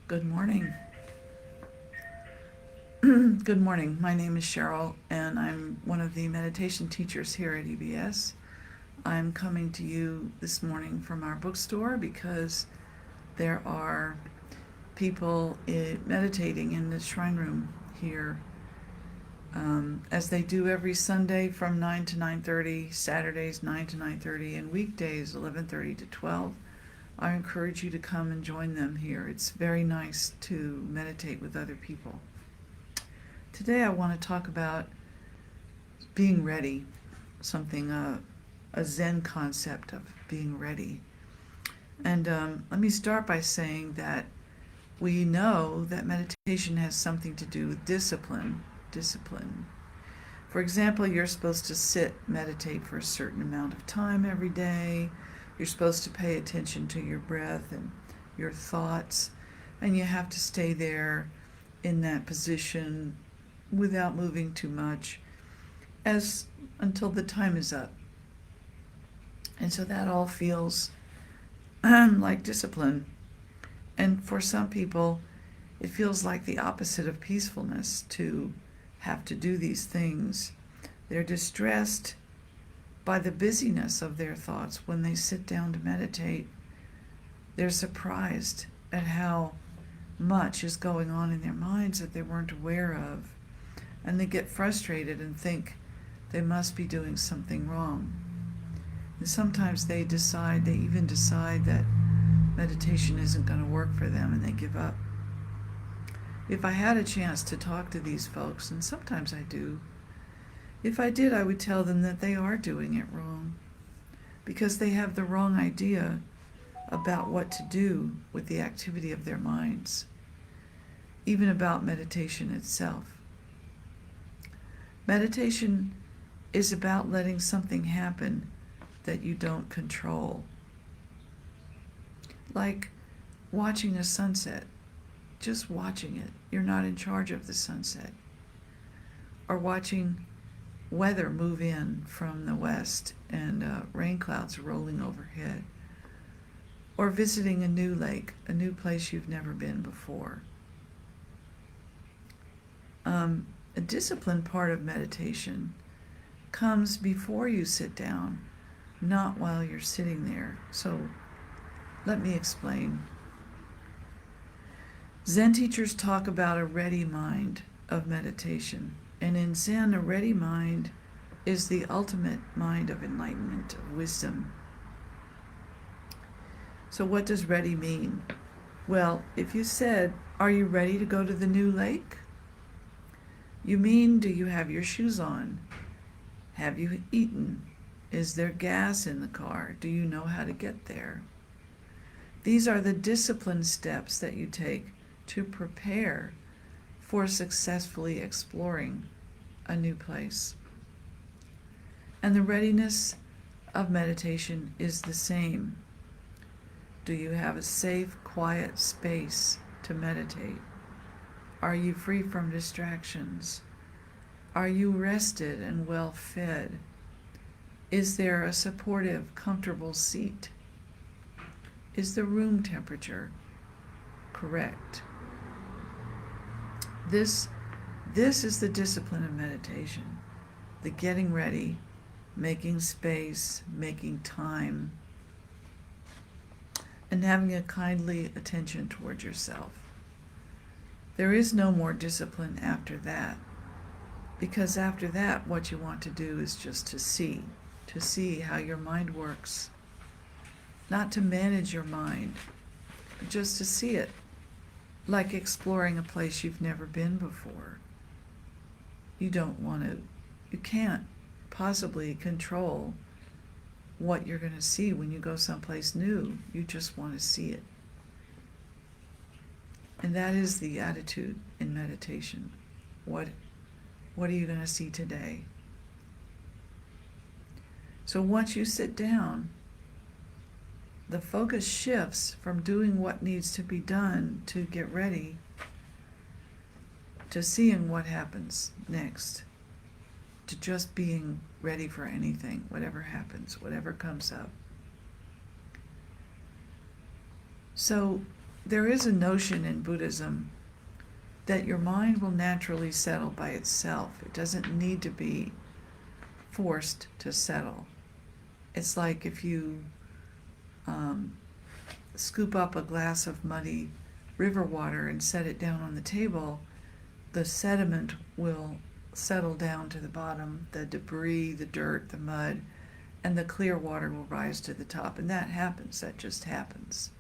Good morning. Good morning. My name is Cheryl, and I'm one of the meditation teachers here at EBS. I'm coming to you this morning from our bookstore because there are people meditating in the shrine room here, as they do every Sunday from 9 to 9:30, Saturdays 9 to 9:30, and weekdays 11:30 to 12. I encourage you to come and join them here. It's very nice to meditate with other people. Today I want to talk about being ready, something, a Zen concept of being ready. And let me start by saying that we know that meditation has something to do with discipline. Discipline. For example, you're supposed to meditate for a certain amount of time every day. You're supposed to pay attention to your breath and your thoughts, and you have to stay there in that position without moving too much as until the time is up. And so that all feels like discipline. And for some people, it feels like the opposite of peacefulness to have to do these things. They're distressed by the busyness of their thoughts when they sit down to meditate. They're surprised at how much is going on in their minds that they weren't aware of. And they get frustrated and think they must be doing something wrong. And sometimes they even decide that meditation isn't going to work for them and they give up. If I had a chance to talk to these folks, and sometimes I do, if I did, I would tell them that they are doing it wrong because they have the wrong idea about what to do with the activity of their minds, even about meditation itself. Meditation is about letting something happen that you don't control. Like watching a sunset, just watching it. You're not in charge of the sunset. Or watching weather move in from the west and rain clouds rolling overhead. Or visiting a new lake, a new place you've never been before. A disciplined part of meditation comes before you sit down, not while you're sitting there. So let me explain. Zen teachers talk about a ready mind of meditation. And in Zen, a ready mind is the ultimate mind of enlightenment, of wisdom. So what does ready mean? Well, if you said, "Are you ready to go to the new lake?" You mean, do you have your shoes on? Have you eaten? Is there gas in the car? Do you know how to get there? These are the discipline steps that you take to prepare for successfully exploring a new place. And the readiness of meditation is the same. Do you have a safe, quiet space to meditate? Are you free from distractions? Are you rested and well fed? Is there a supportive, comfortable seat? Is the room temperature correct? This is the discipline of meditation, the getting ready, making space, making time, and having a kindly attention toward yourself. There is no more discipline after that, because after that, what you want to do is just to see how your mind works. Not to manage your mind, but just to see it, like exploring a place you've never been before. You can't possibly control what you're going to see when you go someplace new. You just want to see it. And that is the attitude in meditation. What are you going to see today? So once you sit down, the focus shifts from doing what needs to be done to get ready to seeing what happens next, to just being ready for anything, whatever happens, whatever comes up. So there is a notion in Buddhism that your mind will naturally settle by itself. It doesn't need to be forced to settle. It's like if you scoop up a glass of muddy river water and set it down on the table, the sediment will settle down to the bottom, the debris, the dirt, the mud, and the clear water will rise to the top. And that happens. That just happens.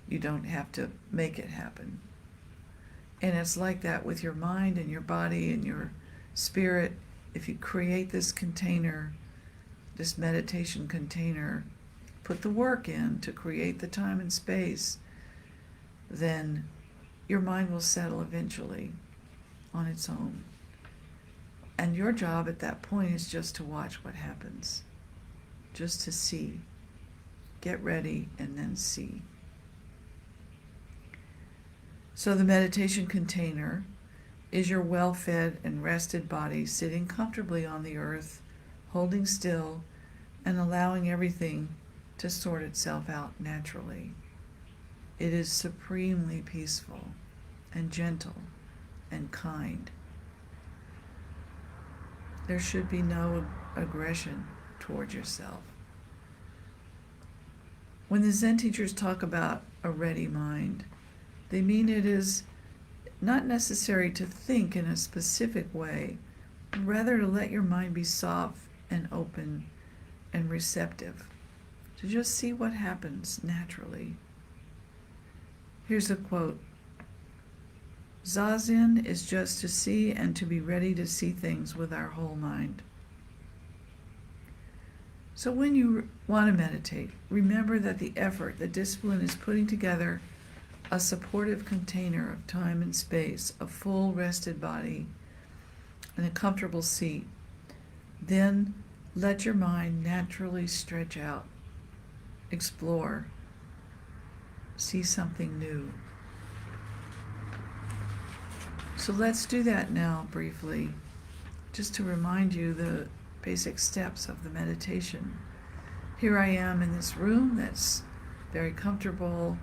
You don't have to make it happen. And it's like that with your mind and your body and your spirit. If you create this container, this meditation container, put the work in to create the time and space, then your mind will settle eventually on its own. And your job at that point is just to watch what happens, just to see, get ready, and then see. So the meditation container is your well-fed and rested body sitting comfortably on the earth, holding still, and allowing everything to sort itself out naturally. It is supremely peaceful and gentle and kind. There should be no aggression toward yourself. When the Zen teachers talk about a ready mind, they mean it is not necessary to think in a specific way, but rather to let your mind be soft and open and receptive, to just see what happens naturally. Here's a quote. Zazen is just to see and to be ready to see things with our whole mind. So when you want to meditate, remember that the effort, the discipline is putting together a supportive container of time and space, a full rested body, and a comfortable seat. Then let your mind naturally stretch out, explore, see something new. So let's do that now briefly, just to remind you the basic steps of the meditation. Here I am in this room that's very comfortable.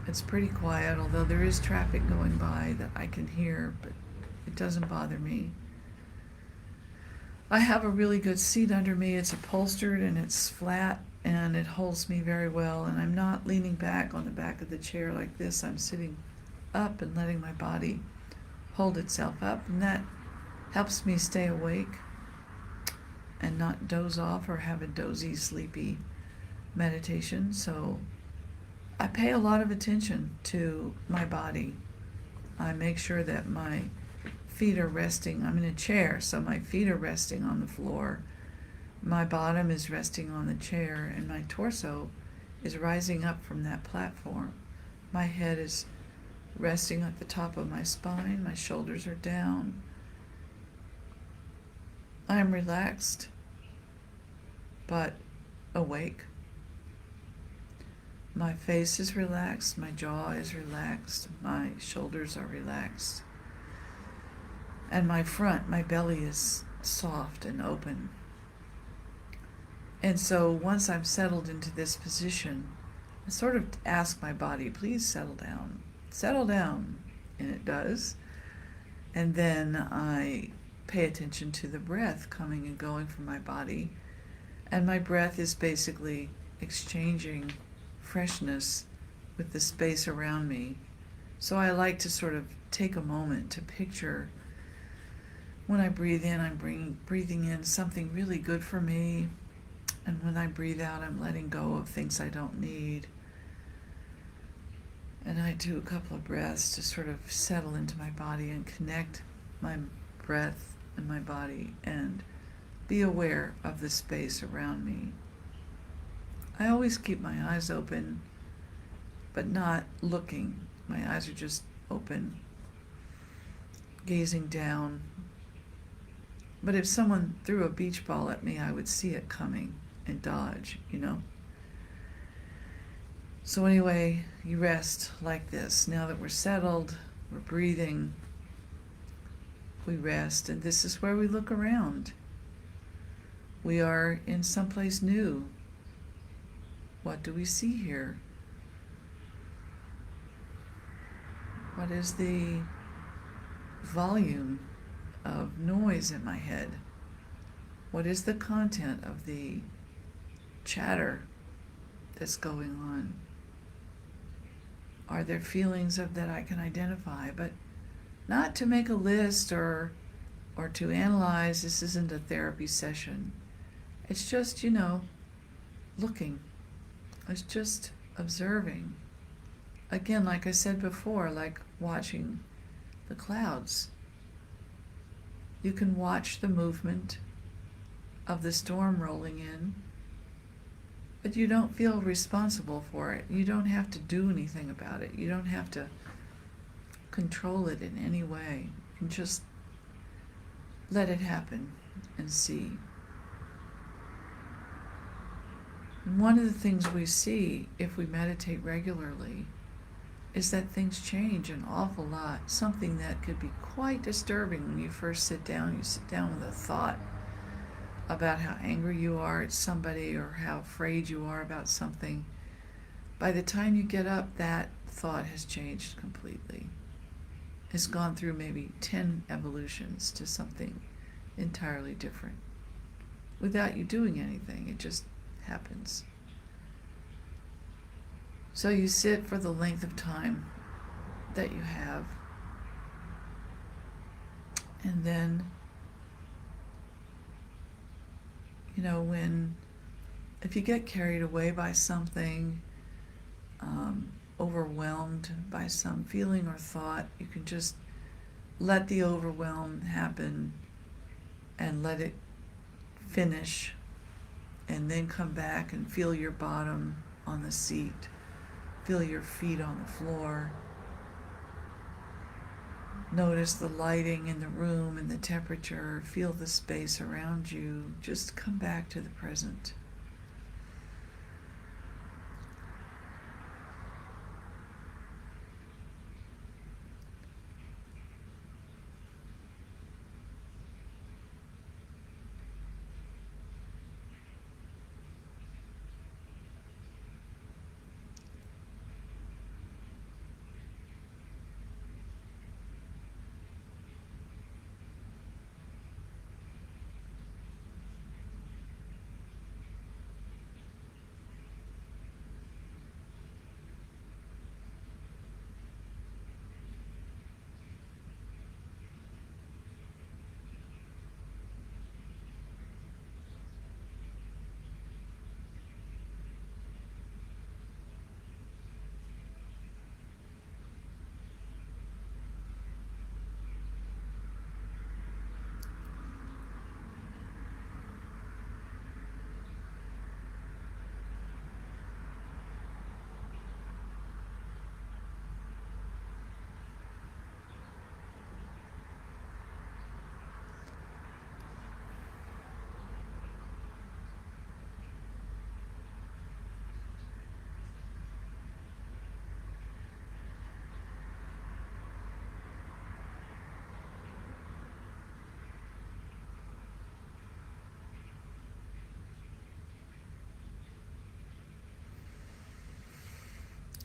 It's pretty quiet, although there is traffic going by that I can hear, but it doesn't bother me. I have a really good seat under me. It's upholstered and it's flat and it holds me very well, and I'm not leaning back on the back of the chair like this. I'm sitting up and letting my body hold itself up, and that helps me stay awake and not doze off or have a dozy, sleepy meditation. So I pay a lot of attention to my body. I make sure that my feet are resting. I'm in a chair, so my feet are resting on the floor. My bottom is resting on the chair, and my torso is rising up from that platform. My head is resting at the top of my spine. My shoulders are down. I am relaxed, but awake. My face is relaxed, my jaw is relaxed, my shoulders are relaxed, and my belly is soft and open. And so once I'm settled into this position, I sort of ask my body, please settle down, and it does. And then I pay attention to the breath coming and going from my body, and my breath is basically exchanging freshness with the space around me. So I like to sort of take a moment to picture when I breathe in, I'm breathing in something really good for me, and when I breathe out, I'm letting go of things I don't need. And I do a couple of breaths to sort of settle into my body and connect my breath and my body and be aware of the space around me. I always keep my eyes open, but not looking. My eyes are just open, gazing down. But if someone threw a beach ball at me, I would see it coming and dodge, So anyway, you rest like this. Now that we're settled, we're breathing, we rest, and this is where we look around. We are in someplace new. What do we see here? What is the volume of noise in my head? What is the content of the chatter that's going on? Are there feelings of that I can identify? But not to make a list or to analyze. This isn't a therapy session. It's just, looking. It's just observing. Again, like I said before, like watching the clouds. You can watch the movement of the storm rolling in, but you don't feel responsible for it. You don't have to do anything about it. You don't have to control it in any way. You can just let it happen and see. And one of the things we see if we meditate regularly is that things change an awful lot. Something that could be quite disturbing when you first sit down. You sit down with a thought about how angry you are at somebody or how afraid you are about something. By the time you get up, that thought has changed completely. It's gone through maybe 10 evolutions to something entirely different. Without you doing anything, it just happens. So you sit for the length of time that you have, and then, if you get carried away by something, overwhelmed by some feeling or thought, you can just let the overwhelm happen and let it finish, and then come back and feel your bottom on the seat, feel your feet on the floor. Notice the lighting in the room and the temperature. Feel the space around you. Just come back to the present.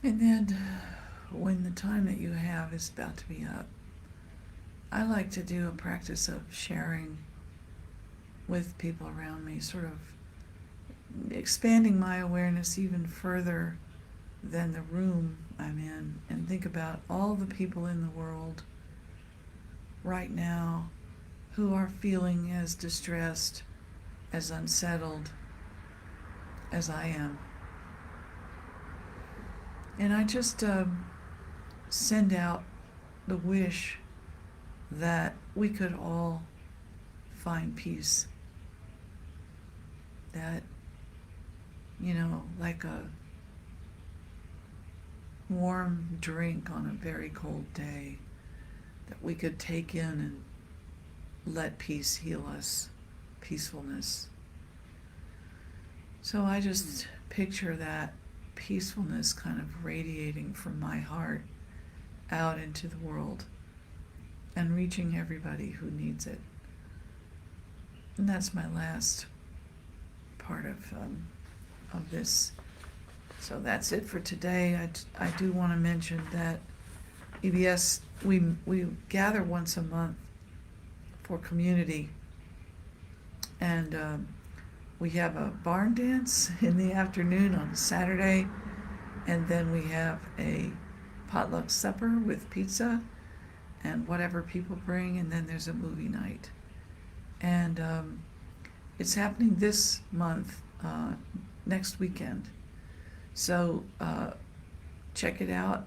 And then when the time that you have is about to be up, I like to do a practice of sharing with people around me, sort of expanding my awareness even further than the room I'm in, and think about all the people in the world right now who are feeling as distressed, as unsettled as I am. And I just send out the wish that we could all find peace. That, like a warm drink on a very cold day, that we could take in and let peace heal us, peacefulness. So I just picture that peacefulness kind of radiating from my heart out into the world and reaching everybody who needs it. And that's my last part of this. So that's it for today. I do want to mention that EBS, we gather once a month for community, and we have a barn dance in the afternoon on Saturday, and then we have a potluck supper with pizza and whatever people bring, and then there's a movie night. And it's happening this month, next weekend. So check it out.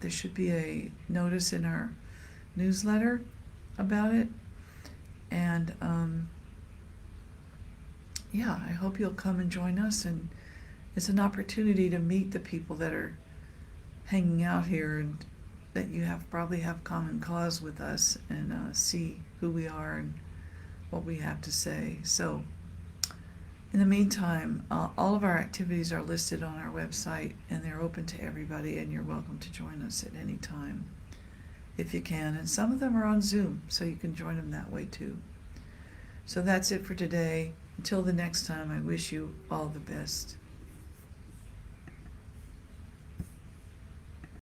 There should be a notice in our newsletter about it. And yeah, I hope you'll come and join us. And it's an opportunity to meet the people that are hanging out here and that you probably have common cause with us, and see who we are and what we have to say. So in the meantime, all of our activities are listed on our website, and they're open to everybody, and you're welcome to join us at any time if you can. And some of them are on Zoom, so you can join them that way too. So that's it for today. Until the next time, I wish you all the best.